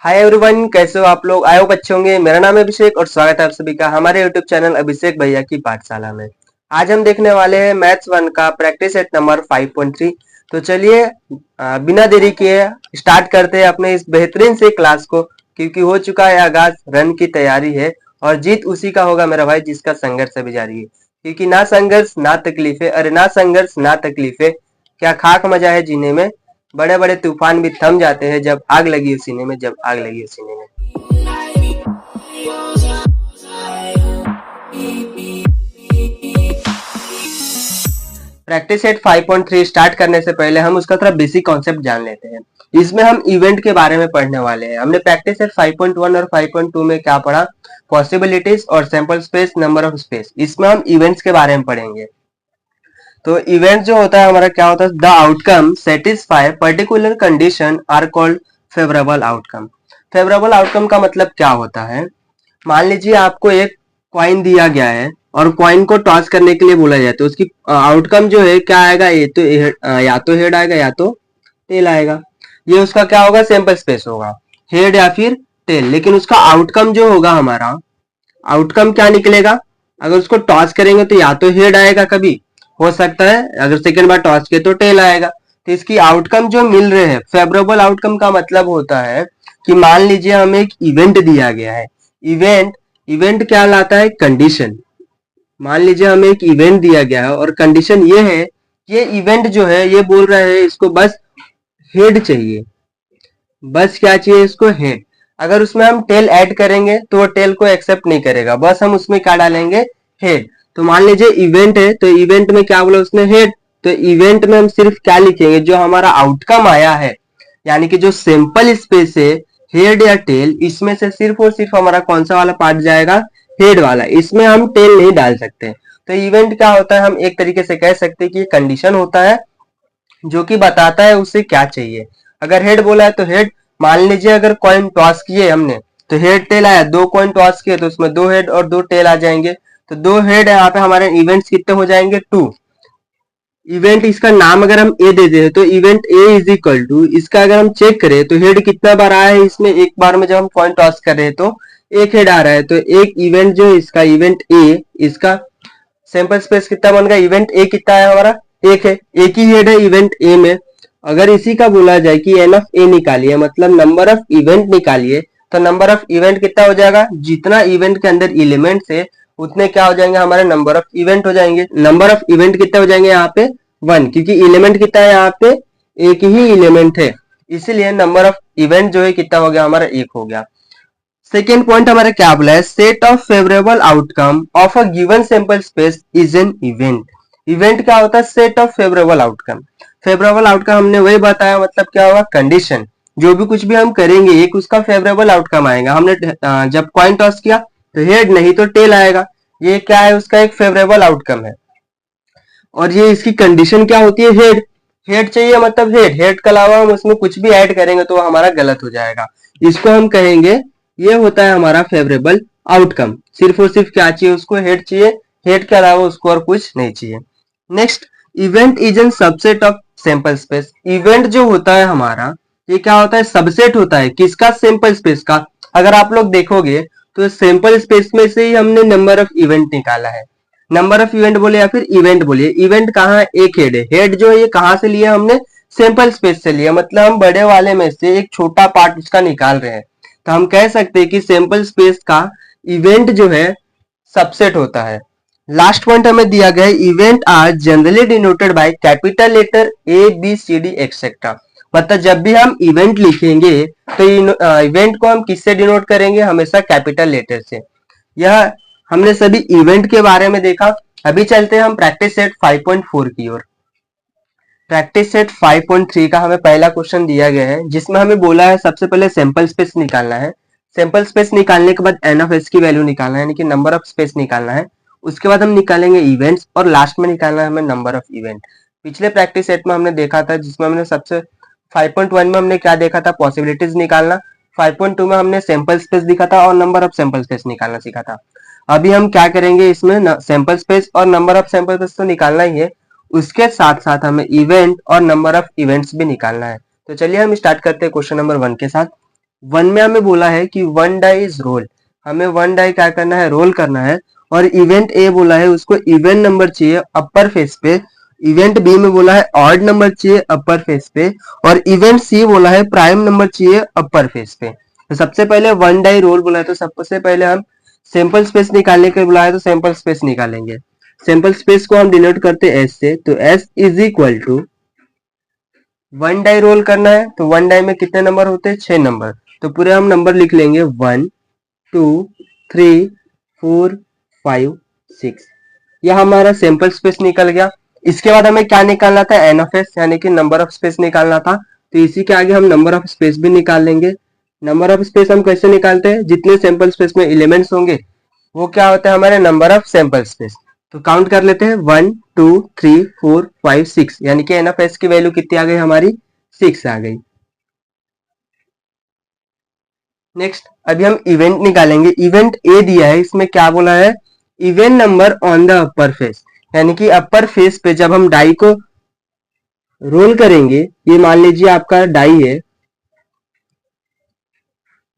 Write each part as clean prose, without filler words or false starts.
Hi everyone, कैसे हो आप लोग। आए हो अच्छे होंगे। मेरा नाम है अभिषेक और स्वागत है आप सभी का हमारे यूट्यूब चैनल अभिषेक भैया की पाठशाला में। आज हम देखने वाले हैं मैथ्स 1 का प्रैक्टिस सेट नंबर 5.3। तो चलिए बिना देरी किए स्टार्ट करते हैं अपने इस बेहतरीन से क्लास को, क्योंकि हो चुका है आगाज, रन की तैयारी है और जीत उसी का होगा मेरा भाई जिसका संघर्ष अभी जारी है। क्योंकि ना संघर्ष ना तकलीफे, अरे ना संघर्ष ना तकलीफे, क्या खाक मजा है जीने में। बड़े बड़े तूफान भी थम जाते हैं जब आग लगी है सीने में, जब आग लगी है सीने में। प्रैक्टिस सेट 5.3 स्टार्ट करने से पहले हम उसका थोड़ा बेसिक कॉन्सेप्ट जान लेते हैं। इसमें हम इवेंट के बारे में पढ़ने वाले हैं। हमने प्रैक्टिस सेट 5.1 और 5.2 में क्या पढ़ा, पॉसिबिलिटीज और sample space, number of space. इसमें हम इवेंट्स के बारे में पढ़ेंगे। तो इवेंट जो होता है हमारा क्या होता है, the outcome satisfy particular condition are called favourable outcome. Favourable outcome का मतलब क्या होता है, मान लीजिए आपको एक कॉइन दिया गया है और कॉइन को टॉस करने के लिए बोला जाए तो उसकी आउटकम जो है क्या आएगा, ये तो या तो हेड आएगा या तो टेल आएगा। ये उसका क्या होगा, सैंपल स्पेस होगा, हेड या फिर टेल। लेकिन उसका आउटकम जो होगा हमारा, आउटकम क्या निकलेगा, अगर उसको टॉस करेंगे तो या तो हेड आएगा, कभी हो सकता है अगर सेकेंड बार टॉस किए तो टेल आएगा। तो इसकी आउटकम जो मिल रहे हैं, फेवरेबल आउटकम का मतलब होता है कि मान लीजिए हमें एक इवेंट दिया गया है। इवेंट इवेंट क्या लाता है, कंडीशन। मान लीजिए हमें एक इवेंट दिया गया है और कंडीशन ये है, ये इवेंट जो है ये बोल रहा है इसको बस हेड चाहिए, बस क्या चाहिए इसको, हेड। अगर उसमें हम टेल ऐड करेंगे तो वो टेल को एक्सेप्ट नहीं करेगा, बस हम उसमें क्या डालेंगे, हेड। तो मान लीजिए इवेंट है, तो इवेंट में क्या बोला उसने, हेड। तो इवेंट में हम सिर्फ क्या लिखेंगे, जो हमारा आउटकम आया है, यानी कि जो सैंपल स्पेस है, हेड या टेल, इसमें से सिर्फ और सिर्फ हमारा कौन सा वाला पार्ट जाएगा, हेड वाला। इसमें हम टेल नहीं डाल सकते। तो इवेंट क्या होता है, हम एक तरीके से कह सकते हैं कि कंडीशन होता है जो कि बताता है उसे क्या चाहिए। अगर हेड बोला है तो हेड। मान लीजिए अगर कॉइन टॉस किए हमने तो हेड टेल आया, दो कॉइन टॉस किए तो उसमें दो हेड और दो टेल आ जाएंगे। तो दो हेड यहाँ पे हमारे इवेंट्स कितने हो जाएंगे, टू। इवेंट इसका नाम अगर हम ए दे दे तो event A is equal to, इसका अगर हम चेक करें तो हेड कितना बार आया है इसमें, एक बार में जब हम कॉइन टॉस कर रहे हैं तो एक हेड आ रहा है। तो एक इवेंट जो इसका इवेंट ए, इसका सैंपल स्पेस कितना बन गया, इवेंट ए कितना है हमारा, एक है, एक ही हेड है इवेंट ए में। अगर इसी का बोला जाए कि एन ऑफ ए निकालिए, मतलब नंबर ऑफ इवेंट निकालिए, तो नंबर ऑफ इवेंट कितना हो जाएगा, जितना इवेंट के अंदर एलिमेंट्स है उतने क्या हो जाएंगे, हमारे नंबर ऑफ इवेंट हो जाएंगे। नंबर ऑफ इवेंट कितने हो जाएंगे यहाँ पे, 1, क्योंकि एलिमेंट कितना है यहाँ पे, एक ही एलिमेंट है, इसीलिए नंबर ऑफ इवेंट जो है कितना हो गया हमारा, एक हो गया। सेकेंड पॉइंट हमारा क्या बोला है, set of favourable outcome of a given sample space is an event. Event क्या होता है, set of favourable outcome. Favourable outcome हमने वही बताया, मतलब क्या होगा, कंडीशन। जो भी कुछ भी हम करेंगे एक उसका फेवरेबल आउटकम आएगा। हमने जब कॉइन टॉस किया तो हेड नहीं तो टेल आएगा, ये क्या है, उसका एक फेवरेबल आउटकम है। और ये इसकी कंडीशन क्या होती है, हेड। हेड चाहिए मतलब हेड, हेड के अलावा हम उसमें कुछ भी ऐड करेंगे तो हमारा गलत हो जाएगा। इसको हम कहेंगे, ये होता है हमारा फेवरेबल आउटकम। सिर्फ और सिर्फ क्या चाहिए उसको, हेड चाहिए, हेड के अलावा उसको और कुछ नहीं चाहिए। Next, event is an subset of sample space. Event जो होता है हमारा, ये क्या होता है, सबसेट होता है किसका, सैंपल स्पेस का। अगर आप लोग देखोगे तो सैंपल स्पेस में से ही हमने नंबर ऑफ इवेंट निकाला है। नंबर ऑफ इवेंट बोले या फिर इवेंट बोलिए, इवेंट कहाँ है, एक हेड है। हेड जो है ये कहाँ से लिया हमने, सैंपल स्पेस से लिया, मतलब हम बड़े वाले में से एक छोटा पार्ट उसका निकाल रहे हैं। तो हम कह सकते हैं कि सैंपल स्पेस का इवेंट जो है सबसेट होता है। लास्ट पॉइंट हमें दिया गया है, event are generally denoted by capital letter A B C D et cetera. मतलब जब भी हम इवेंट लिखेंगे तो इवेंट को हम किससे डिनोट करेंगे, हमेशा कैपिटल लेटर से। यह हमने सभी इवेंट के बारे में देखा। अभी चलते हैं हम प्रैक्टिस सेट 5.4 की ओर। प्रैक्टिस सेट 5.3 का हमें पहला क्वेश्चन दिया गया है, जिसमें हमें बोला है सबसे पहले सैंपल स्पेस निकालना है। सैंपल स्पेस निकालने के बाद एन ऑफ एस की वैल्यू निकालना है, यानी कि नंबर ऑफ स्पेस निकालना है। उसके बाद हम निकालेंगे इवेंट्स और लास्ट में निकालना है हमें नंबर ऑफ इवेंट। पिछले प्रैक्टिस सेट में हमने देखा था, जिसमें हमने सबसे 5.1 में हमने क्या देखा था, पॉसिबिलिटीज निकालना। 5.2 में हमने सैंपल स्पेस दिखा था और नंबर ऑफ सैंपल स्पेस निकालना सीखा था। अभी हम क्या करेंगे, इसमें सैंपल स्पेस और नंबर ऑफ सैंपल स्पेस तो निकालना ही है, उसके साथ साथ हमें इवेंट और नंबर ऑफ इवेंट्स भी निकालना है। तो चलिए हम स्टार्ट करते हैं क्वेश्चन नंबर 1 के साथ। वन में हमें बोला है कि वन डाई इज रोल, हमें वन डाई क्या करना है, रोल करना है। और इवेंट ए बोला है उसको इवन नंबर चाहिए अपर फेस पे, इवेंट बी में बोला है ऑड नंबर चाहिए अपर फेस पे, और इवेंट सी बोला है प्राइम नंबर चाहिए अपर फेस पे। तो सबसे पहले वन डाई रोल बोला है, तो सबसे पहले हम सैंपल स्पेस निकालने के लिए बोला है, तो सैंपल स्पेस निकालेंगे। सैंपल स्पेस को हम डिनोट करते हैं एस से, तो S is equal to one die roll करना है, तो वन डाई में कितने नंबर होते हैं, 6 नंबर। तो पूरे हम नंबर लिख लेंगे 1 2 3 4 5 6। यह हमारा सैंपल स्पेस निकल गया। इसके बाद हमें क्या निकालना था, एन ऑफ एस यानी कि नंबर ऑफ स्पेस निकालना था। तो इसी के आगे हम नंबर ऑफ स्पेस भी निकाल लेंगे। नंबर ऑफ स्पेस हम कैसे निकालते हैं, जितने सैंपल स्पेस में एलिमेंट्स होंगे वो क्या होता है, हमारे नंबर ऑफ सैंपल स्पेस। तो काउंट कर लेते हैं 1 2 3 4 5 6, यानी कि एन ऑफ एस की वैल्यू कितनी आ गई हमारी, 6 आ गई। नेक्स्ट अभी हम इवेंट निकालेंगे। इवेंट ए दिया है, इसमें क्या बोला है, event number on the upper face, यानी कि अपर फेस पे जब हम डाई को रोल करेंगे, ये मान लीजिए आपका डाई है,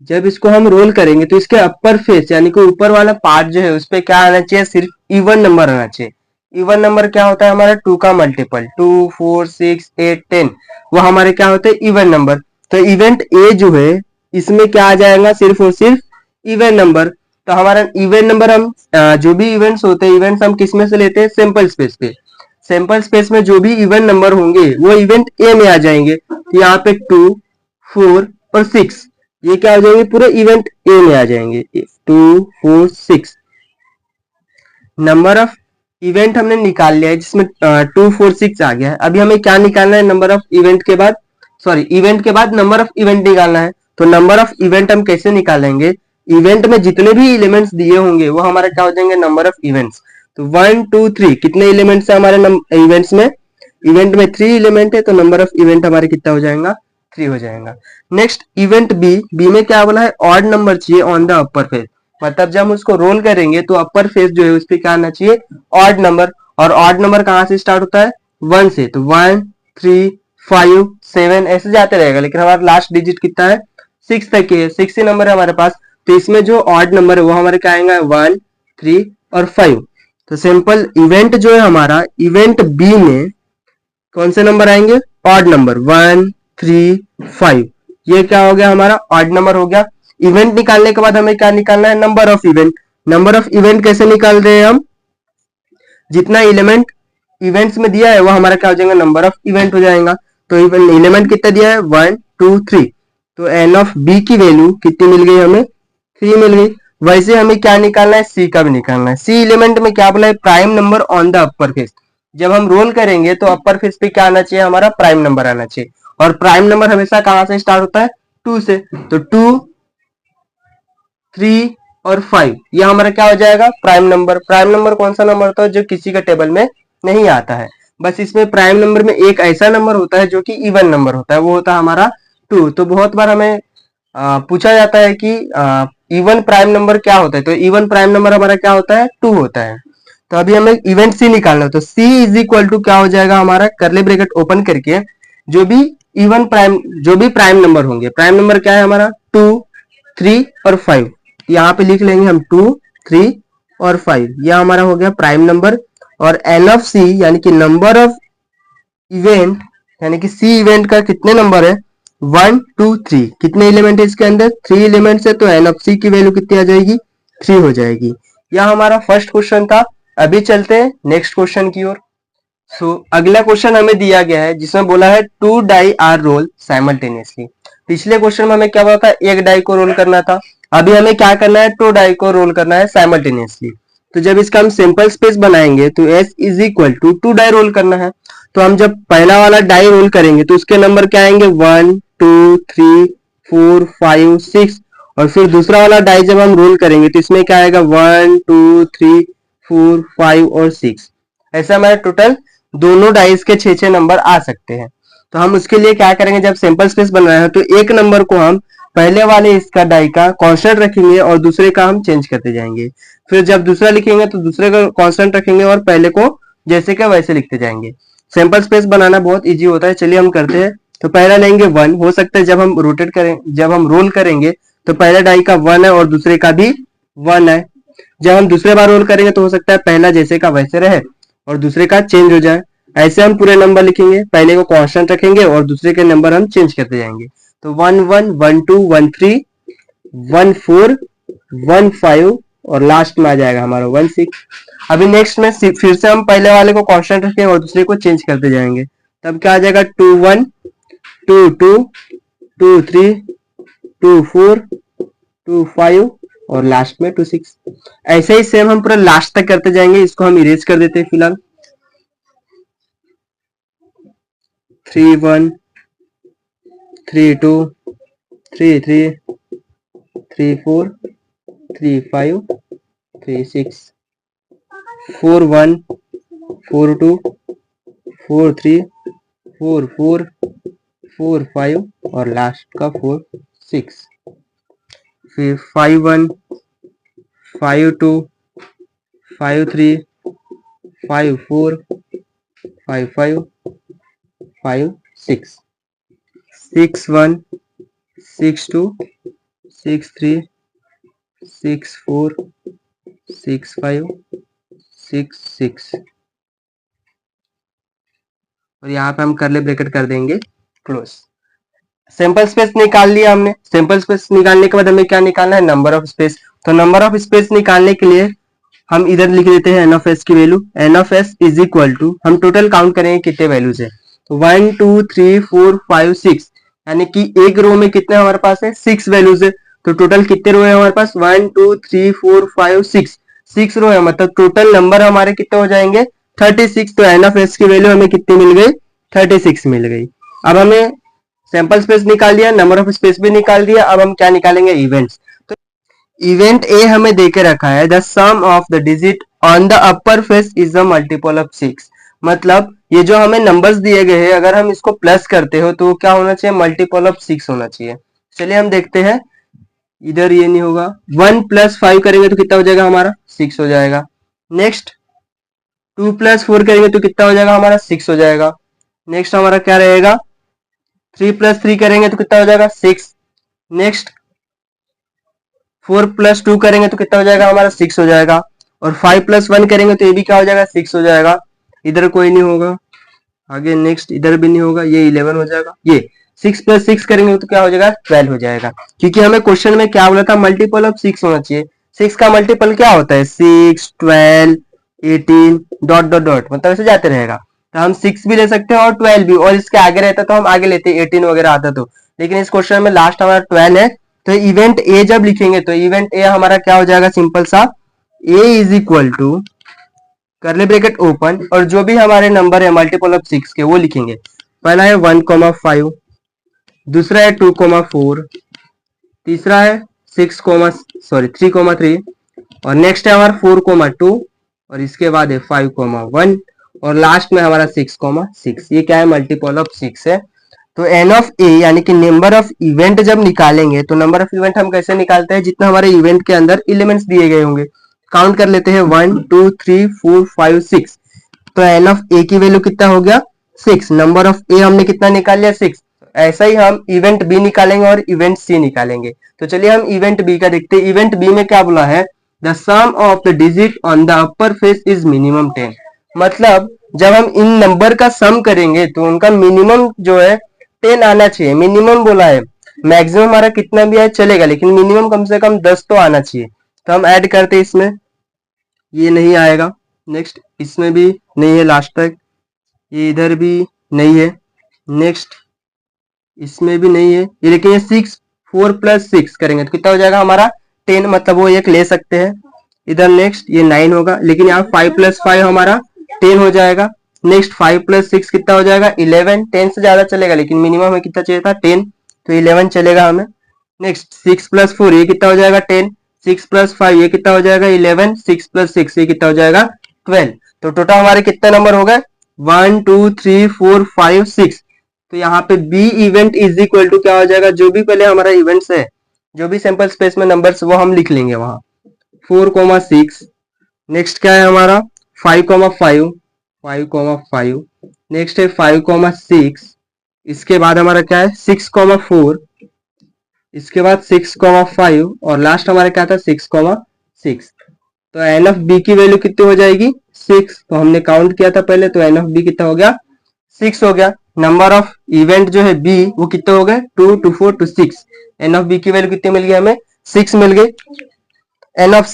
जब इसको हम रोल करेंगे तो इसके अपर फेस यानी कि ऊपर वाला पार्ट जो है उस पर क्या आना चाहिए, सिर्फ इवन नंबर आना चाहिए। इवन नंबर क्या होता है हमारा, 2 का मल्टीपल, 2 4 6 8 10, वो हमारे क्या होते हैं, इवन नंबर। तो इवेंट ए जो है इसमें क्या आ जाएगा, सिर्फ और सिर्फ इवन नंबर। तो हमारा इवन नंबर हम जो भी इवेंट्स होते हैं, इवेंट्स हम किस में से लेते हैं, सैंपल स्पेस पे। सैंपल स्पेस में जो भी इवन नंबर होंगे वो इवेंट ए में आ जाएंगे। तो यहाँ पे 2 4 और 6 ये क्या हो जाएंगे, पूरे इवेंट ए में आ जाएंगे। 2 4 6 नंबर ऑफ इवेंट हमने निकाल लिया है, जिसमें 2 4 6 आ गया है। अभी हमें क्या निकालना है, नंबर ऑफ इवेंट के बाद, सॉरी इवेंट के बाद नंबर ऑफ इवेंट निकालना है। तो नंबर ऑफ इवेंट हम कैसे निकालेंगे, इवेंट में जितने भी एलिमेंट्स दिए होंगे वो हमारा क्या हो जाएंगे, नंबर ऑफ इवेंट्स। तो 1 2 3 कितने एलिमेंट्स है हमारे इवेंट्स में, इवेंट में 3 एलिमेंट है, तो नंबर ऑफ इवेंट हमारे कितना हो जाएगा, 3 हो जाएगा। नेक्स्ट इवेंट बी, बी में क्या बोला है, ऑड नंबर चाहिए ऑन द अपर फेस, मतलब जब हम उसको रोल करेंगे तो अपर फेस जो है उस पर क्या आना चाहिए, ऑड नंबर। और ऑड नंबर कहाँ से स्टार्ट होता है, 1 से, तो 1 3 5 7 ऐसे जाते रहेगा, लेकिन हमारा लास्ट डिजिट कितना है, 6 तक ही है, 6 ही नंबर है हमारे पास। तो इसमें जो ऑड नंबर है वो हमारे क्या आएगा, 1 3 और 5। तो सिंपल इवेंट जो है हमारा, इवेंट बी में कौन से नंबर आएंगे, ऑड नंबर 1 3 5, ये क्या हो गया हमारा, ऑड नंबर हो गया। इवेंट निकालने के बाद हमें क्या निकालना है, number of event. Number of event कैसे निकाल रहे हैं हम, जितना एलिमेंट इवेंट्स में दिया है वो हमारा क्या हो जाएगा, नंबर ऑफ इवेंट हो जाएगा। तो एलिमेंट कितना दिया है, 1 2 3, तो एन ऑफ बी की वैल्यू कितनी मिल गई हमें, 3 मिल गई। वैसे हमें क्या निकालना है, सी का भी निकालना है। सी एलिमेंट में क्या बोला है, prime number on the upper face, जब हम रोल करेंगे तो अपर फेस पे क्या आना चाहिए, हमारा प्राइम नंबर आना चाहिए। और प्राइम नंबर हमेशा कहां से स्टार्ट होता है, 2 से। तो 2 3 और 5 ये हमारा क्या हो जाएगा, प्राइम नंबर। प्राइम नंबर कौन सा नंबर होता है, जो किसी का टेबल में नहीं आता है। बस इसमें प्राइम नंबर में एक ऐसा नंबर होता है जो कि इवन नंबर होता है, वो होता है हमारा 2। तो बहुत बार हमें पूछा जाता है कि इवन प्राइम नंबर क्या होता है, तो इवन प्राइम नंबर हमारा क्या होता है, 2 होता है। तो अभी हमें इवेंट सी निकालना है, तो सी इज इक्वल टू क्या हो जाएगा हमारा, करली ब्रैकेट ओपन करके जो भी इवन प्राइम, जो भी प्राइम नंबर होंगे, प्राइम नंबर क्या है हमारा, 2 3 और 5, यहाँ पे लिख लेंगे हम 2 3 और 5, यह हमारा हो गया प्राइम नंबर। और एन ऑफ सी यानी कि नंबर ऑफ इवेंट, यानी कि सी इवेंट का कितने नंबर है, 1 2 3, कितने एलिमेंट है इसके अंदर, 3 एलिमेंट्स है, तो एन ऑफ सी की वैल्यू कितनी आ जाएगी, 3 हो जाएगी। यह हमारा फर्स्ट क्वेश्चन था। अभी चलते हैं नेक्स्ट क्वेश्चन की ओर। अगला क्वेश्चन हमें दिया गया है जिसमें बोला है 2 डाई आर रोल साइमल्टेनियसली। पिछले क्वेश्चन में हमें क्या बोला था, एक डाई को रोल करना था। अभी हमें क्या करना है, 2 डाई को रोल करना है साइमल्टेनियसली। तो जब इसका हम सिंपल स्पेस बनाएंगे तो S is equal to 2 die roll करना है। तो हम जब पहला वाला डाई रोल करेंगे तो उसके नंबर क्या आएंगे, 1 2 3 4 5 6, और फिर दूसरा वाला डाई जब हम रोल करेंगे तो इसमें क्या आएगा, 1 2 3 4 5 और 6। ऐसा हमारे टोटल दोनों डाइस के 6 नंबर आ सकते हैं। तो हम उसके लिए क्या करेंगे, जब सैंपल स्पेस बन रहा है तो एक नंबर को हम पहले वाले इसका डाई का कांस्टेंट रखेंगे और दूसरे का हम चेंज करते जाएंगे। फिर जब दूसरा लिखेंगे तो दूसरे का कांस्टेंट रखेंगे और पहले को जैसे का वैसे लिखते जाएंगे। सैंपल स्पेस बनाना बहुत इजी होता है, चलिए हम करते हैं। तो पहला लेंगे 1, हो सकता है जब हम रोटेट करें, जब हम रोल करेंगे तो पहला डाई का 1 है और दूसरे का भी 1 है। जब हम दूसरे बार रोल करेंगे तो हो सकता है पहला जैसे का वैसे रहे और दूसरे का चेंज हो जाए। ऐसे हम पूरे नंबर लिखेंगे, पहले को कांस्टेंट रखेंगे और दूसरे के नंबर हम चेंज करते जाएंगे। तो 1 1 1 2 1 3 1 4 1 5 और लास्ट में आ जाएगा हमारा 1 6। अभी नेक्स्ट में फिर से हम पहले वाले को कांस्टेंट रखेंगे और दूसरे को चेंज करते जाएंगे। तब क्या आ जाएगा 2 1 2 2 2 3 2 4 2 5 और लास्ट में 2 6। ऐसे ही सेम हम पूरा लास्ट तक करते जाएंगे। इसको हम इरेज कर देते हैं फिलहाल। 3 1 3 2 3 3 3 4 3 5 3 6 4 1 4 2 4 3 4 4 4 5 और लास्ट का 4 6। फिर 5 1 5 2 5 3 5 4 5 5 5 6 6 1 6 2 6 3 6 4 6 5 6 6 और यहाँ पे हम करले ब्रैकेट कर देंगे क्लोज। सैंपल स्पेस निकाल लिया हमने। सैंपल स्पेस निकालने के बाद हमें क्या निकालना है, नंबर ऑफ स्पेस। तो नंबर ऑफ स्पेस निकालने के लिए हम इधर लिख देते हैं एन ऑफ एस की value. N of S is equal to, हम टोटल काउंट करेंगे कितने वैल्यूज है, तो 1 2 3 4 5 6, यानी कि एक रो में कितने हमारे पास है, 6 वैल्यूज है। तो टोटल कितने रो है हमारे पास, 1 2 3 4 5 6, 6 रो है। मतलब टोटल नंबर हमारे कितने हो जाएंगे, 36। तो एन ऑफ एस की वैल्यू हमें कितनी मिल गई, 36 मिल गई। अब हमें सैंपल स्पेस निकाल दिया, नंबर ऑफ स्पेस भी निकाल दिया। अब हम क्या निकालेंगे, इवेंट्स। तो इवेंट ए हमें देके रखा है, the sum of the digit on the upper face is the multiple of 6। मतलब ये जो हमें नंबर्स दिए गए हैं, अगर हम इसको प्लस करते हो तो क्या होना चाहिए, मल्टीपल ऑफ 6 होना चाहिए। चलिए हम देखते हैं। इधर ये नहीं होगा, 1 + 5 करेंगे तो कितना हो जाएगा हमारा, 6 हो जाएगा। नेक्स्ट 2 + 4 करेंगे तो कितना हो जाएगा हमारा, 6 हो जाएगा। नेक्स्ट हमारा क्या रहेगा, 3 + 3 करेंगे तो कितना हो जाएगा, 6। नेक्स्ट 4 + 2 करेंगे तो कितना हो जाएगा हमारा, 6 हो जाएगा। और 5 + 1 करेंगे तो ये भी क्या हो जाएगा, 6 हो जाएगा। इधर कोई नहीं होगा आगे। नेक्स्ट इधर भी नहीं होगा, ये 11 हो जाएगा। ये 6 + 6 करेंगे तो क्या हो जाएगा, 12 हो जाएगा। क्योंकि हमें क्वेश्चन में क्या बोला था, मल्टीपल ऑफ 6 होना चाहिए। 6 का मल्टीपल क्या होता है, 6 12 18 डॉट डॉट डॉट, मतलब ऐसे जाते रहेगा। तो हम 6 भी ले सकते हैं और 12 भी, और इसके आगे रहता तो हम आगे लेते, 18 वगैरह आता तो। लेकिन इस क्वेश्चन में लास्ट हमारा 12 है। तो इवेंट ए जब लिखेंगे तो इवेंट ए हमारा क्या हो जाएगा, सिंपल सा, A is equal to curly bracket open, और जो भी हमारे नंबर है मल्टीपल ऑफ 6 के वो लिखेंगे। पहला है 1,5, दूसरा है 2,4, तीसरा है 3,3 और नेक्स्ट है हमारा 4,2 और इसके बाद है 5,1 और लास्ट में हमारा 6,6। ये क्या है, मल्टीपल ऑफ 6 है। तो एन ऑफ ए यानी कि नंबर ऑफ इवेंट जब निकालेंगे तो नंबर ऑफ इवेंट हम कैसे निकालते हैं, जितना हमारे इवेंट के अंदर एलिमेंट्स दिए गए होंगे। काउंट कर लेते हैं, 1 2 3 4 5 6। तो एन ऑफ ए की वैल्यू कितना हो गया, 6। नंबर ऑफ ए हमने कितना निकाल लिया, 6। ऐसा ही हम इवेंट बी निकालेंगे और इवेंट सी निकालेंगे। तो चलिए हम इवेंट बी का देखते हैं। इवेंट बी में क्या बोला है, the sum of the digit on the upper face is minimum 10। मतलब जब हम इन नंबर का सम करेंगे तो उनका मिनिमम जो है 10 आना चाहिए। मिनिमम बोला है, मैक्सिमम हमारा कितना भी आए चलेगा, लेकिन मिनिमम कम से कम 10 तो आना चाहिए। तो हम ऐड करते हैं इसमें, ये नहीं आएगा। नेक्स्ट इसमें भी नहीं है लास्ट तक, ये इधर भी नहीं है। नेक्स्ट इसमें भी नहीं है ये, लेकिन ये 6 4 + 6 करेंगे तो कितना हो जाएगा हमारा, 10। मतलब वो एक ले सकते हैं इधर। नेक्स्ट ये 9 होगा, लेकिन यहाँ 5 + 5 हमारा 10 हो जाएगा। नेक्स्ट 5 + 6 कितना हो जाएगा, 11। 10 से ज्यादा चलेगा, लेकिन मिनिमम हमें कितना चाहिए था, 10, तो 11 चलेगा हमें। नेक्स्ट 6 + 4 ये कितना हो जाएगा, 10। 6 + 5 ये कितना हो जाएगा, 11। 6 + 6 ये कितना हो जाएगा, 12। तो टोटल हमारे कितने नंबर हो गए, 1 2 3 4 5 6। तो यहाँ पे B event is equal to क्या हो जाएगा, जो भी पहले हमारा इवेंट्स है, जो भी सैंपल स्पेस में नंबर्स वो हम लिख लेंगे वहां, 4,6। नेक्स्ट क्या है हमारा, 5,5 5,5। नेक्स्ट है 5,6 इसके बाद हमारा क्या है 6,4, इसके बाद 6,5 और लास्ट हमारा क्या था 6,6। तो एन ऑफ बी की वैल्यू कितनी हो जाएगी 6। तो हमने काउंट किया था पहले, तो एन ऑफ बी कितना हो गया 6 हो गया। नंबर ऑफ इवेंट जो है बी वो कितने हो गए 2 2 4 2 6। एन ऑफ बी की वैल्यू कितनी मिल गई हमें 6 मिल गई। एन ऑफ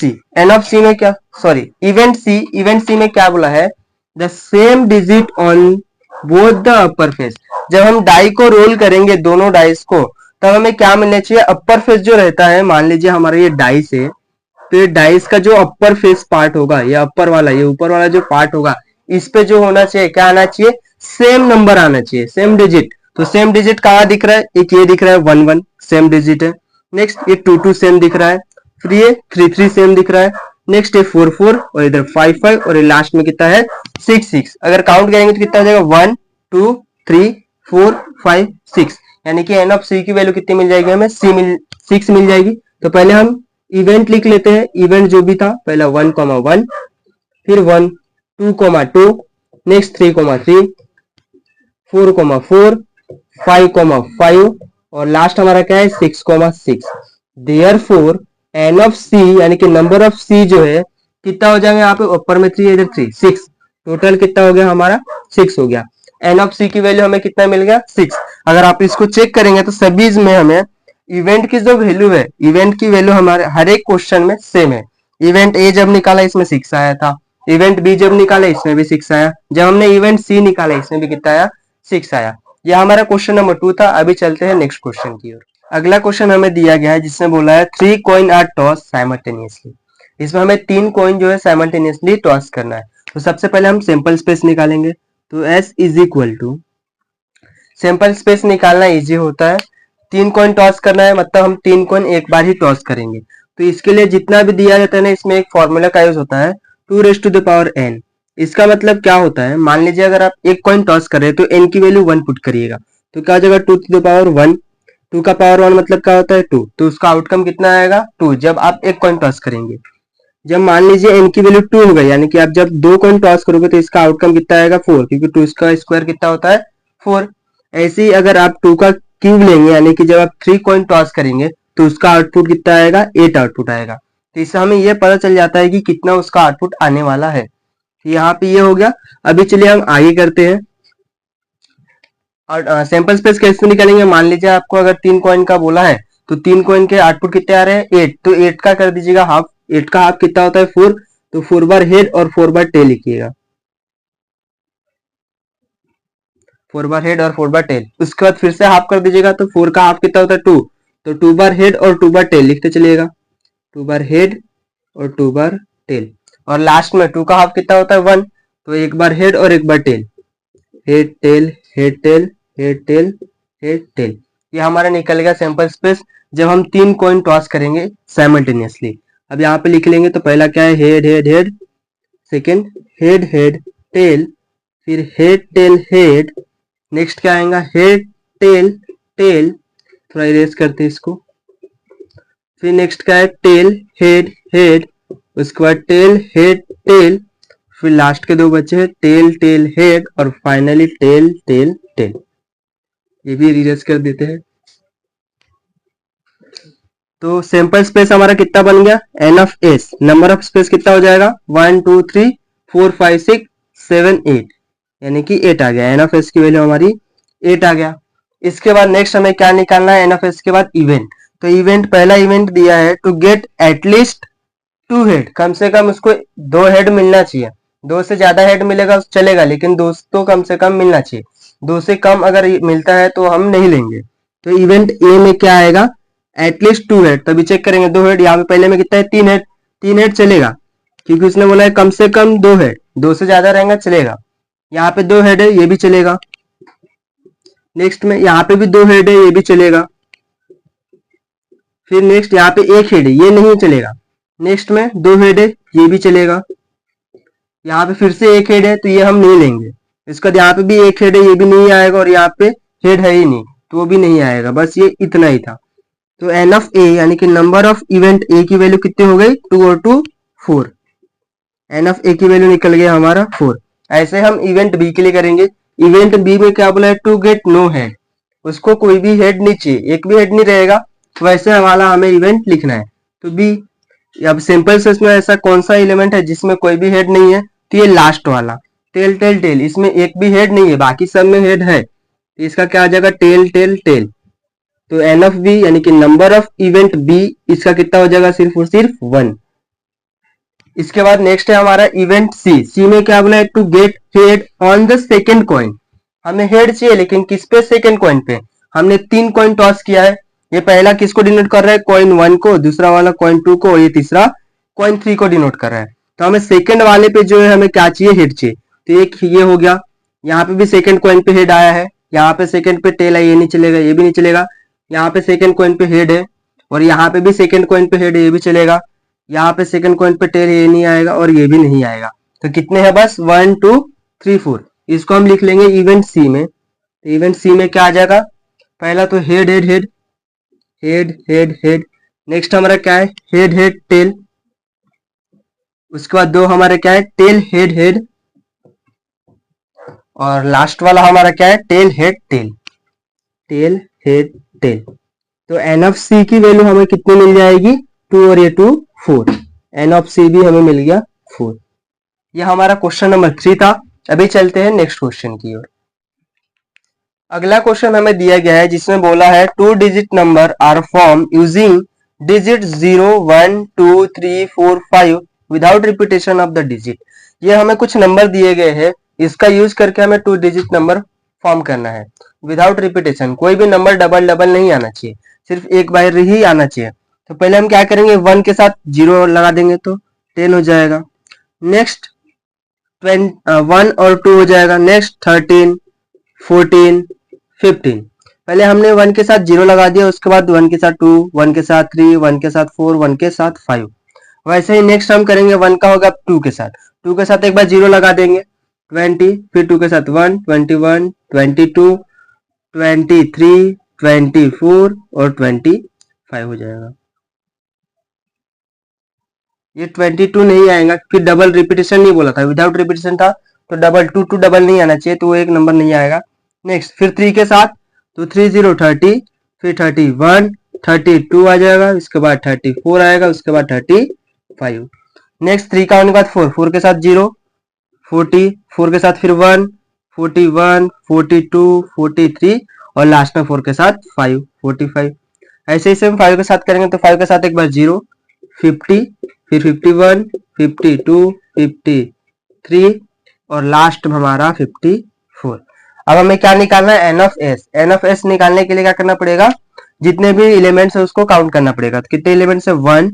सी में क्या, सॉरी इवेंट सी में क्या बोला है, the same digit on both the upper face. जब हम डाई को रोल करेंगे दोनों डाइस को, तब हमें क्या मिलना चाहिए, अपर फेस जो रहता है, मान लीजिए हमारा ये डाइस है, तो ये डाइस का जो अपर फेस पार्ट होगा, ये अपर वाला, ये ऊपर वाला जो पार्ट होगा, इस पे जो होना चाहिए क्या आना चाहिए, सेम नंबर आना चाहिए, सेम डिजिट। तो सेम डिजिट कहाँ दिख रहा है, एक ये दिख रहा है 1 1 सेम डिजिट है। नेक्स्ट ये 2 2 सेम दिख रहा है, फिर ये 3 3 सेम दिख रहा है। नेक्स्ट ये 4 4 और इधर 5 5 और ये लास्ट में कितना है 6 6। अगर काउंट करेंगे तो कितना हो जाएगा 1 2 3 4 5 6। यानी कि एन ऑफ सी की वैल्यू कितनी मिल जाएगी हमें 6 मिल जाएगी। तो पहले हम इवेंट लिख लेते हैं। इवेंट जो भी था पहला 1,1, फिर 1 2,2, नेक्स्ट 3,3, 4,4, 5,5 और लास्ट हमारा क्या है 6,6। देयरफॉर एन ऑफ सी यानी कि नंबर ऑफ सी जो है कितना हो जाएगा, यहाँ पे ऊपर में 3 इधर 3 6, टोटल कितना हो गया हमारा 6 हो गया। एन ऑफ सी की वैल्यू हमें कितना मिल गया 6। अगर आप इसको चेक करेंगे तो सभी में हमें इवेंट की जो वैल्यू है, इवेंट की वैल्यू हमारे हर एक क्वेश्चन में सेम है। इवेंट ए जब निकाला इसमें 6 आया था, इवेंट बी जब निकाला इसमें भी 6 आया, जब हमने इवेंट सी निकाला इसमें भी कितना आया 6 आया। यह हमारा क्वेश्चन नंबर 2 था। अभी चलते हैं नेक्स्ट क्वेश्चन की ओर। अगला क्वेश्चन हमें दिया गया है जिसमें बोला है 3 कॉइन आर टॉस साइमल्टेनियसली। इसमें हमें 3 कॉइन जो है साइमल्टेनियसली टॉस करना है। तो सबसे पहले हम सैंपल स्पेस निकालेंगे। तो S is equal to, sample space निकालना इजी होता है, 3 कॉइन टॉस करना है मतलब हम 3 कॉइन एक बार ही टॉस करेंगे। तो इसके लिए जितना भी दिया जाता है ना, इसमें एक फॉर्मूला का यूज होता है 2 raise to the power n। इसका मतलब क्या होता है, मान लीजिए अगर आप एक कॉइन टॉस कर रहे हैं तो n की वैल्यू 1 पुट करिएगा, तो क्या हो जाएगा 2 टू द पावर 1। 2 का पावर 1 मतलब क्या होता है 2, तो उसका आउटकम कितना आएगा 2 जब आप एक कॉइन टॉस करेंगे। जब मान लीजिए n की वैल्यू 2 हो गई, यानी कि आप जब 2 कॉइन टॉस करोगे तो इसका आउटकम कितना आएगा 4, क्योंकि 2 का स्क्वायर कितना होता है 4। ऐसे ही अगर आप 2 का क्यूब लेंगे, यानी कि जब आप 3 कॉइन टॉस करेंगे तो उसका आउटपुट कितना आएगा 8 आउटपुट आएगा। तो इससे हमें यह पता चल जाता है कि कितना उसका आउटपुट आने वाला है। तो यहाँ पे ये हो गया। अभी चलिए हम आगे करते हैं और सैंपल स्पेस कैसे निकालेंगे। मान लीजिए आपको अगर 3 कॉइन का बोला है तो 3 कॉइन के आउटपुट कितने आ रहे हैं 8, तो 8 का कर दीजिएगा हाफ। 8 का हाफ कितना होता है 4, तो 4 बार हेड और 4 बार टेल लिखिएगा, 4 बार हेड और 4 बार टेल। उसके बाद फिर से हाफ कर दीजिएगा, तो 4 का हाफ कितना होता है 2, तो 2 बार हेड और 2 बार टेल लिखते चलिएगा, 2 बार हेड और 2 बार टेल। और लास्ट में 2 का हाफ कितना होता है 1, तो एक बार हेड और एक बार tail, head tail head tail head tail head tail. ये हमारा निकल गया सैंपल स्पेस जब हम 3 कॉइन टॉस करेंगे साइमल्टेनियसली। अब यहाँ पे लिख लेंगे, तो पहला क्या है head head head, second head head tail, फिर हेड टेल हेड, नेक्स्ट क्या आएगा हेड टेल टेल, थोड़ा इरेज करते हैं इसको, फिर नेक्स्ट क्या है टेल हेड हेड, उसके बाद टेल हेड टेल, फिर लास्ट के 2 बच्चे हैं टेल टेल हेड और फाइनली टेल टेल टेल। ये भी इरेज कर देते हैं। तो सैंपल स्पेस हमारा कितना बन गया N of S. Number of space कितना हो जाएगा 1 2 3 4 5 6 7 8, यानी कि 8 आ गया। एन ऑफ एस की वैल्यू हमारी 8 आ गया। इसके बाद नेक्स्ट हमें क्या निकालना है, एन ऑफ एस के बाद इवेंट। तो इवेंट, पहला इवेंट दिया है टू गेट एटलीस्ट 2 हेड, कम से कम उसको 2 हेड मिलना चाहिए। 2 से ज्यादा हेड मिलेगा चलेगा, लेकिन 2 तो कम से कम मिलना चाहिए। 2 से कम अगर मिलता है तो हम नहीं लेंगे। तो इवेंट ए में क्या आएगा एटलीस्ट 2 हेड, तभी चेक करेंगे 2 हेड। यहाँ पे पहले में कितना है 3 हेड, 3 हेड चलेगा क्योंकि उसने बोला है कम से कम 2 हेड, 2 से ज्यादा रहेगा चलेगा। यहाँ पे 2 हेड है ये भी चलेगा, नेक्स्ट में यहाँ पे भी 2 हेड है ये भी चलेगा, फिर नेक्स्ट यहाँ पे 1 हेड है ये नहीं चलेगा, नेक्स्ट में 2 हेड है ये भी चलेगा, यहाँ पे फिर से 1 हेड है तो ये हम नहीं लेंगे। इसके बाद यहाँ पे भी 1 हेड है ये भी नहीं आएगा, और यहाँ पे हेड है ही नहीं तो वो भी नहीं आएगा। बस ये इतना ही था। तो एन ऑफ ए यानी कि नंबर ऑफ इवेंट ए की वैल्यू कितनी हो गई 2 और 2 4। एन ऑफ ए की वैल्यू निकल गया हमारा 4। ऐसे हम इवेंट बी के लिए करेंगे। इवेंट बी में क्या बोला है टू गेट नो हेड, उसको कोई भी हेड नहीं चाहिए, एक भी हेड नहीं रहेगा, वैसे वाला हमें इवेंट लिखना है। तो बी, अब सिंपल से इसमें ऐसा कौन सा एलिमेंट है जिसमें कोई भी हेड नहीं है, तो ये लास्ट वाला टेल टेल टेल, इसमें एक भी हेड नहीं है, बाकी सब में हेड है, तो इसका क्या आ जाएगा टेल टेल टेल। तो एन ऑफ बी यानी कि नंबर ऑफ इवेंट बी, इसका कितना हो जाएगा सिर्फ और सिर्फ 1। इसके बाद नेक्स्ट है हमारा इवेंट सी। सी में क्या बोला है, to get head on the second coin. हमें हेड चाहिए लेकिन किस पे, सेकेंड कॉइन पे। हमने 3 कॉइन टॉस किया है, ये पहला किसको डिनोट कर रहा है, कॉइन 1 को, दूसरा वाला कॉइन 2 को, ये तीसरा कॉइन 3 को डिनोट कर रहा है। तो हमें सेकेंड वाले पे जो है हमें क्या चाहिए, हेड चाहिए। तो एक ये हो गया, यहाँ पे भी सेकेंड कॉइन पे हेड आया है, यहाँ पे सेकेंड पे टेल है, ये नहीं चलेगा, ये भी नहीं चलेगा। यहाँ पे सेकेंड कॉइन पे हेड है, और यहाँ पे भी सेकेंड कॉइन पे हेड है, ये भी चलेगा। यहाँ पे सेकंड कॉइन पे टेल, ये नहीं आएगा और ये भी नहीं आएगा। तो कितने हैं बस, 1 2 3 4। इसको हम लिख लेंगे इवेंट सी में। तो इवेंट सी में क्या आ जाएगा, पहला तो head head head head head head, next हमारा क्या है, हेड हेड टेल, उसके बाद 2 हमारे क्या है, टेल हेड हेड, और लास्ट वाला हमारा क्या है, tell head tell, tell head tell. तो एन ऑफ सी की वैल्यू हमें कितनी मिल जाएगी, 2 और ये 2 4। एन ऑफ सी भी हमें मिल गया 4। यह हमारा क्वेश्चन नंबर 3 था। अभी चलते हैं नेक्स्ट क्वेश्चन की ओर। अगला क्वेश्चन हमें दिया गया है जिसमें बोला है 2 digit number are form using digit 0 1 2 3 4 5 without repetition of the digit. ये हमें कुछ नंबर दिए गए हैं, इसका यूज करके हमें 2 डिजिट नंबर फॉर्म करना है विदाउट रिपीटेशन। कोई भी नंबर डबल डबल नहीं आना चाहिए, सिर्फ एक बार ही आना चाहिए। तो पहले हम क्या करेंगे, 1 के साथ 0 लगा देंगे तो 10 हो जाएगा। नेक्स्ट 1 और 2 हो जाएगा। नेक्स्ट 13 14 15। पहले हमने 1 के साथ 0 लगा दिया, उसके बाद 1 के साथ 2, 1 के साथ 3, 1 के साथ 4, 1 के साथ 5। वैसे ही नेक्स्ट हम करेंगे 1 का होगा 2 के साथ, 2 के साथ एक बार 0 लगा देंगे 20, फिर 2 के साथ 1 21 22 23 24 और 25 हो जाएगा। ये 22 नहीं आएगा, फिर डबल रिपीटेशन नहीं बोला था, विदाउट रिपीटेशन था, तो डबल 2 2 डबल नहीं आना चाहिए, तो वो एक नंबर नहीं आएगा। नेक्स्ट फिर 3 के साथ, तो 3 0 30, फिर 31 32 आ जाएगा, उसके बाद 34 आएगा, उसके बाद 35। नेक्स्ट 3 का होने के बाद 4, 4 के साथ 0 40, 4 के साथ फिर 1 41 42 43 और लास्ट में 4 के साथ 5 45। ऐसे ही हम 5 के साथ करेंगे, तो 5 के साथ एक बार 0 50, फिर 51 52 53 और लास्ट में हमारा 54। अब हमें क्या निकालना है, N of S. N of S निकालने के लिए क्या करना पड़ेगा, जितने भी एलिमेंट्स है उसको काउंट करना पड़ेगा। तो कितने एलिमेंट्स है, 1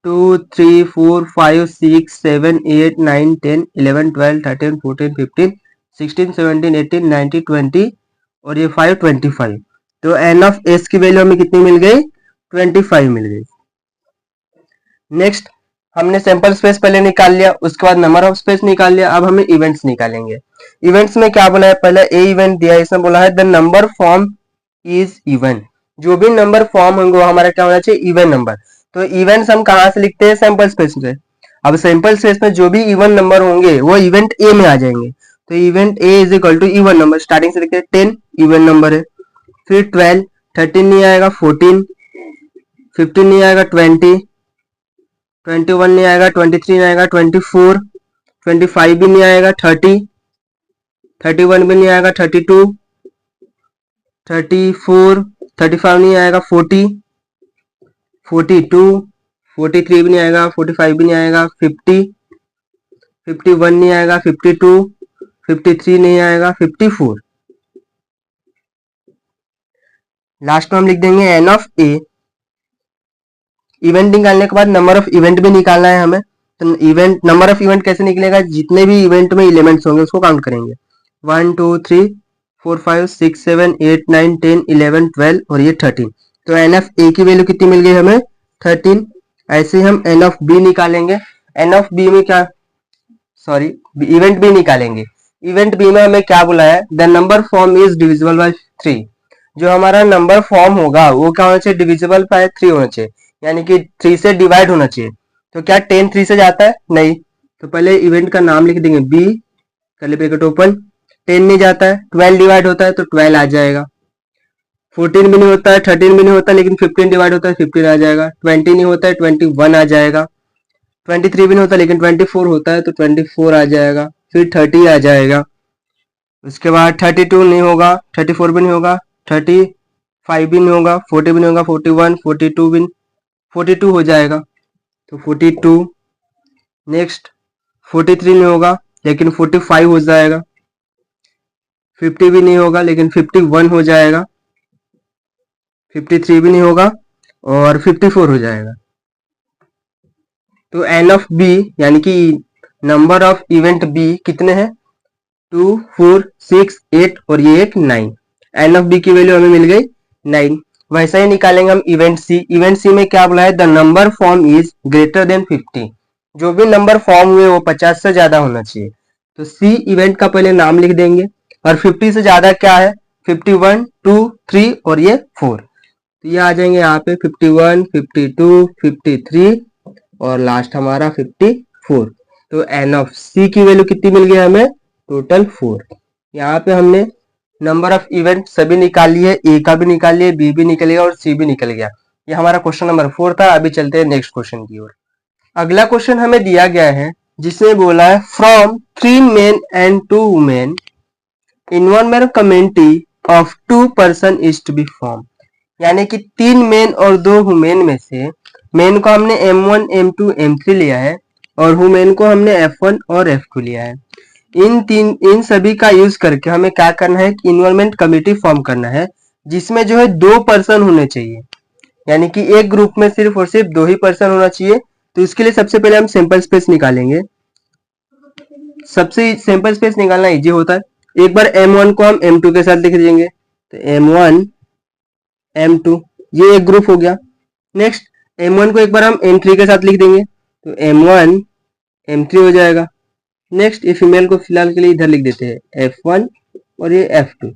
2 3 4 5 6 7 8 9 10 11 12 13 14 15 16 17 18 19 20 और ये 5 25। तो एन ऑफ एस की वैल्यू हमें कितनी मिल गई, 25 मिल गई। नेक्स्ट हमने सैंपल स्पेस पहले निकाल लिया, उसके बाद नंबर ऑफ स्पेस निकाल लिया। अब हमें इवेंट्स निकालेंगे। इवेंट्स में क्या बोला है, पहले ए इवेंट दिया है, इसमें बोला है the number form is even. जो भी नंबर फॉर्म होंगे वो हमारा क्या होना चाहिए, इवन नंबर। तो इवेंट्स हम कहां से लिखते हैं, सैंपल स्पेस से। अब सैंपल स्पेस में जो भी इवन नंबर होंगे वो इवेंट ए में आ जाएंगे। तो event A is equal to even number, starting से लिखते हैं 10 इवन नंबर है, फिर 12 13 नहीं आएगा, 14 15 नहीं आएगा, 20 21 नहीं आएगा, 23 नहीं आएगा, 24 25 भी नहीं आएगा, 30 31 भी नहीं आएगा, 32 34 35 नहीं आएगा, 40 42 43 भी नहीं आएगा, 45 भी नहीं आएगा, 50 51 नहीं आएगा, 52 53 नहीं आएगा, 54। लास्ट में हम लिख देंगे एन ऑफ ए। इवेंट निकालने के बाद नंबर ऑफ इवेंट भी निकालना है हमें। तो इवेंट, नंबर ऑफ इवेंट कैसे निकलेगा, जितने भी इवेंट में एलिमेंट्स होंगे उसको काउंट करेंगे, 1 2 3 4 5 6 7 8 9 10 11 12 और ये 13। तो एन ऑफ ए की वैल्यू कितनी मिल गई हमें, 13। ऐसे ही हम एन ऑफ बी निकालेंगे। एन ऑफ बी में क्या, सॉरी, इवेंट बी निकालेंगे। इवेंट बी में हमें क्या बोला है, the number form is divisible by 3। जो हमारा नंबर फॉर्म होगा वो क्या होना चाहिए, डिविजिबल बाय 3 होना चाहिए, यानी कि 3 से डिवाइड होना चाहिए। तो क्या 10 3 से जाता है, नहीं। तो पहले इवेंट का नाम लिख देंगे बी, कर्ली ब्रैकेट ओपन। 10 नहीं जाता है, 12 डिवाइड होता है तो 12 आ जाएगा। 14 भी नहीं होता है, 13 भी नहीं होता, लेकिन 15 डिवाइड होता है 15 आ जाएगा। 20 नहीं होता है, 21 आ जाएगा। 23 भी नहीं होता, लेकिन 24 होता है तो 24 आ जाएगा। फिर 30 आ जाएगा। उसके बाद 32 नहीं होगा, 34 भी नहीं होगा, 35 भी नहीं होगा, 40 भी नहीं होगा, 41, 42 भी, 42 हो जाएगा तो 42। नेक्स्ट 43 नहीं होगा, लेकिन 45 हो जाएगा। 50 भी नहीं होगा, लेकिन 51 हो जाएगा। 53 भी नहीं होगा और 54 हो जाएगा। तो एन ऑफ बी यानी कि नंबर ऑफ इवेंट बी कितने हैं? 2, 4, 6, 8 और ये एक 9। एन ऑफ बी की वैल्यू हमें मिल गई 9। वैसा ही निकालेंगे हम इवेंट सी। इवेंट सी में क्या बोला है? The number form is greater than 50। जो भी नंबर फॉर्म हुए वो 50 से ज्यादा होना चाहिए। तो सी इवेंट का पहले नाम लिख देंगे। और 50 से ज्यादा क्या है? 51, 2, 3 और ये 4। तो ये आ जाएंगे यहाँ पे 51, 52, 53 और लास्ट हमारा 54। तो एन ऑफ सी की वैल्यू कितनी मिल गई हमें? टोटल 4। यहाँ पे हमने नंबर ऑफ इवेंट सभी निकाल लिए, ए का भी निकाल लिए, बी भी निकल गया और सी भी निकल गया। ये हमारा क्वेश्चन नंबर 4 था। अभी चलते हैं नेक्स्ट क्वेश्चन की ओर। अगला क्वेश्चन हमें दिया गया है जिसमें बोला है from 3 men and 2 women involvement community of 2 person is to be form. यानी कि 3 मेन और 2 वुमेन में से मेन को हमने M1, M2, M3 लिया है और वुमेन को हमने F1 और F2 लिया है। इन सभी का यूज करके हमें क्या करना है? इन्वॉल्वमेंट कमिटी फॉर्म करना है जिसमें जो है 2 पर्सन होने चाहिए। यानी कि एक ग्रुप में सिर्फ और सिर्फ 2 ही पर्सन होना चाहिए। तो इसके लिए सबसे पहले हम सैंपल स्पेस निकालेंगे। सबसे सैंपल स्पेस निकालना इजी होता है। एक बार M1 को हम M2 के साथ लिख देंगे तो M1, M2 ये एक ग्रुप हो गया। नेक्स्ट M1 को एक बार हम M3 के साथ लिख देंगे तो M1, M3 हो जाएगा। नेक्स्ट ये फीमेल को फिलहाल के लिए इधर लिख देते हैं F1 और ये F2।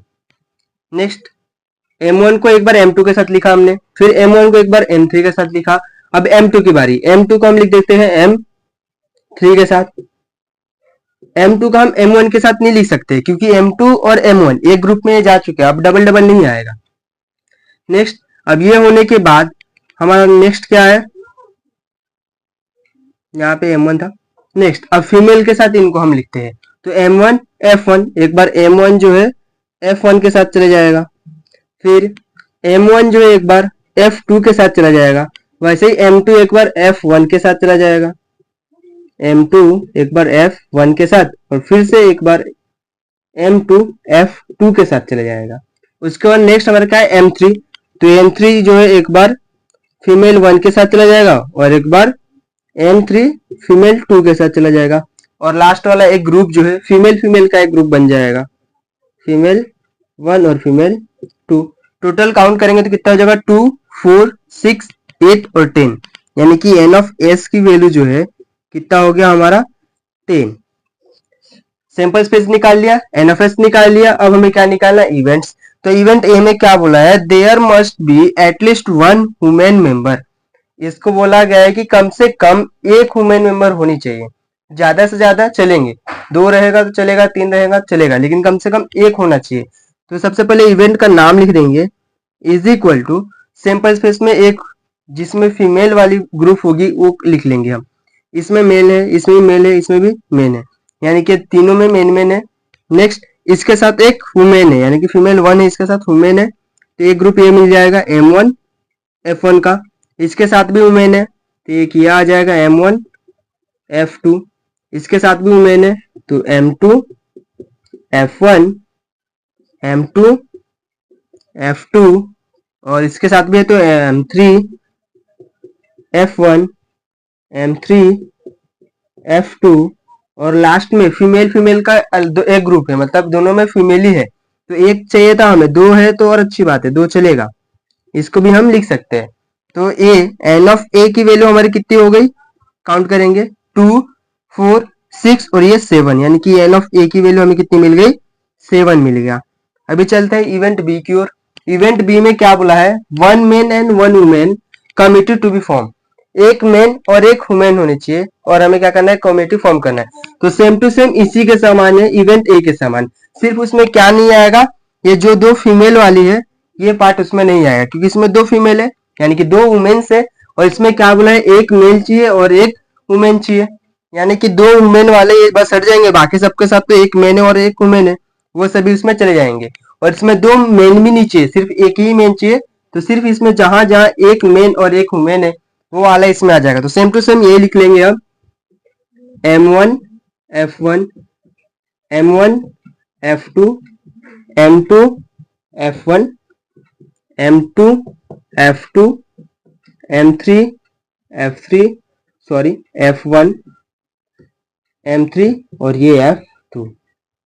नेक्स्ट M1 को एक बार M2 के साथ लिखा हमने, फिर M1 को एक बार M3 के साथ लिखा। अब M2 की बारी। M2 को हम लिख देते हैं M3 के साथ। M2 का हम M1 के साथ नहीं लिख सकते क्योंकि M2 और M1 एक ग्रुप में जा चुके हैं, अब डबल डबल नहीं आएगा। नेक्स्ट अब ये होने के बाद हमारा नेक्स्ट क्या है? यहाँ पे M1 था। नेक्स्ट अब फीमेल के साथ इनको हम लिखते हैं तो M1, F1 एक बार M1 जो है F1 के साथ चले जाएगा, फिर M1 जो है एक बार F2 के साथ चला जाएगा। वैसे ही M2 एक बार F1 के साथ चला जाएगा, M2 एक बार F1 के साथ और फिर से एक बार M2 F2 के साथ चला जाएगा। उसके बाद नेक्स्ट हमारा क्या है? M3। तो M3 जो है एक बार फीमेल 1 के साथ चला जाएगा और एक बार M3 फीमेल 2 के साथ चला जाएगा। और लास्ट वाला एक ग्रुप जो है फीमेल फीमेल का एक ग्रुप बन जाएगा, फीमेल 1 और फीमेल 2। टोटल काउंट करेंगे तो कितना हो जाएगा? 2, 4, 6, 8 और 10। यानी कि एन ऑफ एस की वैल्यू जो है कितना हो गया हमारा? 10। सैंपल स्पेस निकाल लिया, एन ऑफ एस निकाल लिया। अब हमें क्या निकालना है? इवेंट्स। तो इवेंट ए में क्या बोला है? There must be at least 1 women member. इसको बोला गया है कि कम से कम एक वुमेन मेंबर होनी चाहिए। ज्यादा से ज्यादा चलेंगे, 2 रहेगा तो चलेगा, 3 रहेगा चलेगा, लेकिन कम से कम एक होना चाहिए। तो सबसे पहले इवेंट का नाम लिख देंगे is equal to sample space में एक जिसमें फीमेल वाली ग्रुप होगी वो लिख लेंगे हम। इसमें मेल है, इसमें मेल है, इसमें भी मेन है, यानी कि तीनों में मेन मेन है। नेक्स्ट इसके साथ एक वुमेन है, यानी कि फीमेल 1 है, इसके साथ वुमेन है, तो एक ग्रुप ये मिल जाएगा M1 F1 का। इसके साथ भी वुमेन है तो एक ये आ जाएगा M1 F2। इसके साथ भी वुमेन है तो M2 F1, M2 F2 और इसके साथ भी है तो M3 F1, M3 F2 और लास्ट में फीमेल फीमेल का एक ग्रुप है, मतलब दोनों में फीमेल ही है तो एक चाहिए था हमें, 2 है तो और अच्छी बात है, 2 चलेगा, इसको भी हम लिख सकते हैं। तो ए एन ऑफ ए की वैल्यू हमारी कितनी हो गई? काउंट करेंगे 2, 4, 6 और ये 7, यानी कि एन ऑफ ए की वैल्यू हमें कितनी मिल गई? 7 मिल गया। अभी चलते हैं इवेंट बी की ओर। इवेंट बी में क्या बोला है? 1 men and 1 women committee to be form. एक मेन और एक वुमेन होनी चाहिए और हमें क्या करना है? कमिटी फॉर्म करना है। तो सेम टू सेम इसी के समान है, इवेंट ए के समान, सिर्फ उसमें क्या नहीं आएगा? ये जो 2 फीमेल वाली है ये पार्ट उसमें नहीं आएगा क्योंकि इसमें 2 फीमेल है, यानी कि 2 वुमेन्स है, और इसमें क्या बोला है, एक मेल चाहिए और एक वुमेन चाहिए, यानी कि 2 वुमेन वाले ये बस हट जाएंगे, बाकी सबके साथ तो एक मेन है और एक वुमेन है, वो सभी उसमें चले जाएंगे। और इसमें 2 मेन भी नहीं चाहिए, सिर्फ एक ही मेन चाहिए, तो सिर्फ इसमें जहां जहां एक मेन और एक वुमेन है वो वाला इसमें आ जाएगा। तो सेम टू सेम ये लिख लेंगे अब, M1 F1 M1 F2 M2 F1 M2 F2 M3 F3 sorry F1 M3 और ये F2,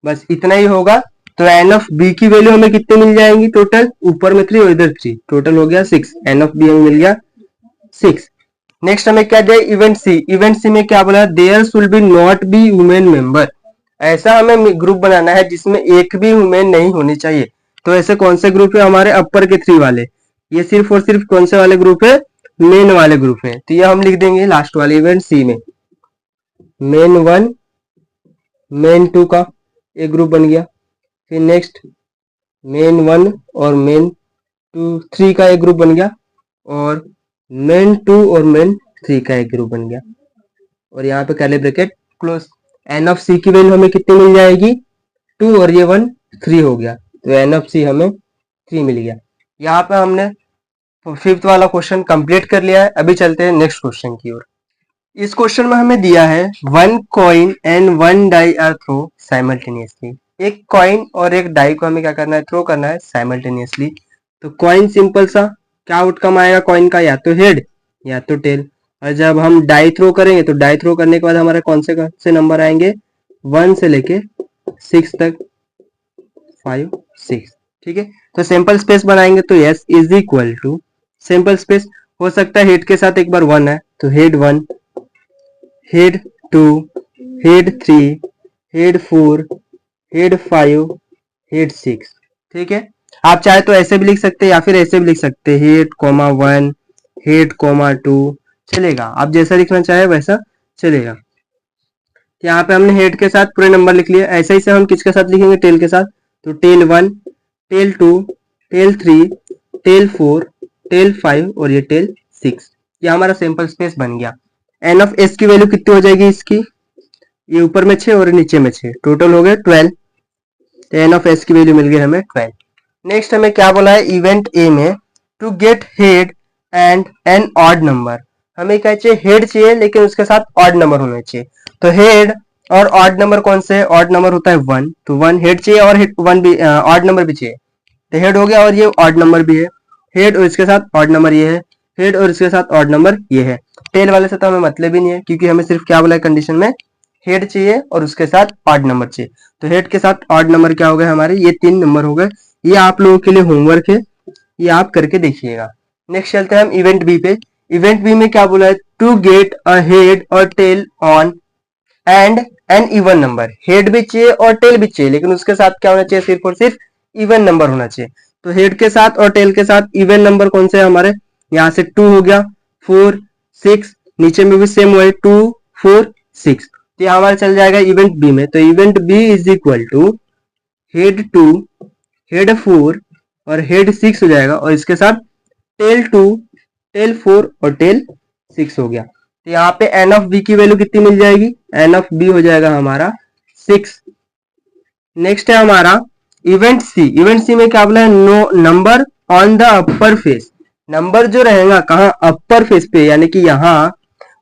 बस इतना ही होगा। तो एन ऑफ बी की वैल्यू हमें कितनी मिल जाएंगी टोटल, ऊपर में 3 और इधर 3, टोटल हो गया 6, एन ऑफ बी हमें मिल गया 6। नेक्स्ट हमें क्या दिया, इवेंट सी। इवेंट सी में क्या बोला, there should be not be women member. ऐसा हमें ग्रुप बनाना है जिसमें एक भी वुमेन नहीं होनी चाहिए। तो ऐसे कौन से ग्रुप है हमारे, अपर के 3 वाले, ये सिर्फ और सिर्फ कौन से वाले ग्रुप है, मेन वाले ग्रुप है। तो ये हम लिख देंगे लास्ट वाले इवेंट सी में, मेन 1 मेन 2 का एक ग्रुप बन गया, फिर नेक्स्ट मेन 1 और मेन 3 का एक ग्रुप बन गया, और मेन 2 और मेन 3 का एक ग्रुप बन गया, और यहाँ पे curly bracket close. N of C की वैल्यू हमें कितनी मिल जाएगी, 2 और ये 1 3 हो गया, तो एन ऑफ सी हमें 3 मिल गया। यहाँ पे हमने 5th वाला क्वेश्चन कंप्लीट कर लिया है। अभी चलते हैं नेक्स्ट क्वेश्चन की ओर। इस क्वेश्चन में हमें दिया है 1 coin and 1 die are throw simultaneously. एक कॉइन और एक डाई को हमें क्या करना है, थ्रो करना है साइमल्टेनियसली। तो कॉइन सिंपल सा क्या आउटकम आएगा कॉइन का, या तो हेड या तो टेल। और जब हम डाई थ्रो करेंगे तो डाई थ्रो करने के बाद हमारे कौन से नंबर आएंगे, 1 से लेके 6 तक, 5 6, ठीक है। तो सिंपल स्पेस बनाएंगे तो S is equal to, simple space हो सकता है हेड के साथ एक बार 1 है तो head 1, head 2, head 3, head 4, head 5, head 6, ठीक है। आप चाहे तो ऐसे भी लिख सकते हैं या फिर ऐसे भी लिख सकते हैं, हेड कोमा 1, हेड कोमा 2, चलेगा, आप जैसा लिखना चाहे वैसा चलेगा। यहाँ पे हमने हेड के साथ पूरे नंबर लिख लिए, ऐसे ही से हम किसके साथ लिखेंगे, टेल के साथ। तो tail 1, tail 2, tail 3, tail 4, tail 5 और ये टेल 6, ये हमारा सिंपल स्पेस बन गया। एन ऑफ एस की वैल्यू कितनी हो जाएगी इसकी, ये ऊपर में 6 और नीचे में 6, टोटल हो गए 12। तो एन ऑफ एस की वैल्यू मिल गई हमें 12। नेक्स्ट हमें क्या बोला है, इवेंट ए में to get head and an odd number. हमें क्या चाहिए, हेड चाहिए लेकिन उसके साथ ऑड नंबर होना चाहिए। तो हेड और ऑड नंबर कौन से है, ऑड नंबर होता है 1, तो 1 हेड चाहिए और 1 भी ऑड नंबर भी चाहिए। तो हेड हो गया और ये ऑड नंबर भी है, हेड और इसके साथ ऑड नंबर ये है, हेड और इसके साथ ऑड नंबर ये है। टेल वाले से तो हमें मतलब ही नहीं है क्योंकि हमें सिर्फ क्या बोला है कंडीशन में, हेड चाहिए और उसके साथ ऑड नंबर चाहिए। तो हेड के साथ ऑड नंबर क्या हो गए हमारे, ये 3 नंबर हो गए। ये आप लोगों के लिए होमवर्क है, ये आप करके देखिएगा। नेक्स्ट चलते हैं हम इवेंट बी पे। इवेंट बी में क्या बोला है, टू गेट अ हेड और tail on and an even number. Head भी चाहिए और टेल भी चाहिए लेकिन उसके साथ क्या होना चाहिए, सिर्फ और सिर्फ इवन नंबर होना चाहिए। तो हेड के साथ और टेल के साथ इवन नंबर कौन से है हमारे, यहाँ से 2 हो गया, 4 6, नीचे में भी सेम हुआ 2 4 6, तो ये हमारा चल जाएगा इवेंट बी में। तो event B is equal to head 2, head 4 और हेड 6 हो जाएगा, और इसके साथ टेल 2, टेल 4 और टेल 6 हो गया। तो यहाँ पे एन ऑफ बी की वैल्यू कितनी मिल जाएगी, एन ऑफ बी हो जाएगा हमारा 6। नेक्स्ट है हमारा इवेंट सी। इवेंट सी में क्या बोला है, no number on the upper face. Number जो रहेगा कहाँ, अपर फेस पे, यानी कि यहाँ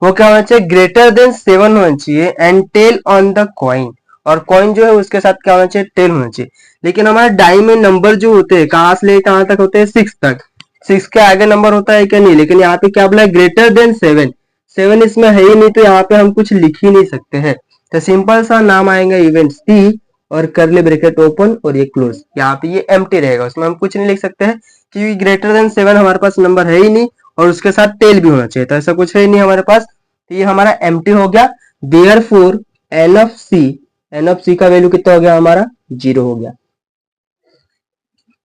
वो क्या होना चाहिए, ग्रेटर देन 7 होना चाहिए, and tail on the coin, और कॉइन जो है उसके साथ क्या होना चाहिए, टेल होना चाहिए। लेकिन हमारे डाई में नंबर जो होते हैं कहाँ से ले कहाँ तक होते हैं, 6 तक, 6 के आगे नंबर होता है क्या, नहीं। लेकिन यहाँ पे क्या बोला है, ग्रेटर देन 7, 7 इसमें है ही नहीं, तो यहाँ पे हम कुछ लिख ही नहीं सकते हैं। तो सिंपल सा नाम आएगा इवेंट सी, और करली ब्रैकेट ओपन और ये क्लोज। यहाँ पे ये एम्प्टी रहेगा, उसमें हम कुछ नहीं लिख सकते हैं क्योंकि ग्रेटर देन 7 हमारे पास नंबर है ही नहीं, और उसके साथ टेल भी होना चाहिए, तो ऐसा कुछ है ही नहीं हमारे पास। तो ये हमारा एम्प्टी हो गया। देयरफॉर एन ऑफ सी का वैल्यू कितना हो गया हमारा, 0 हो गया।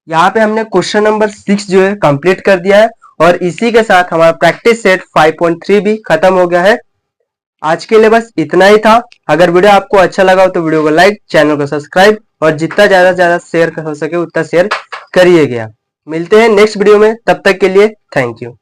यहाँ पे हमने क्वेश्चन नंबर 6 जो है कंप्लीट कर दिया है, और इसी के साथ हमारा प्रैक्टिस सेट 5.3 भी खत्म हो गया है। आज के लिए बस इतना ही था। अगर वीडियो आपको अच्छा लगा हो तो वीडियो को लाइक, चैनल को सब्सक्राइब, और जितना ज्यादा से ज्यादा शेयर हो सके उतना शेयर करिएगा। मिलते हैं नेक्स्ट वीडियो में, तब तक के लिए थैंक यू।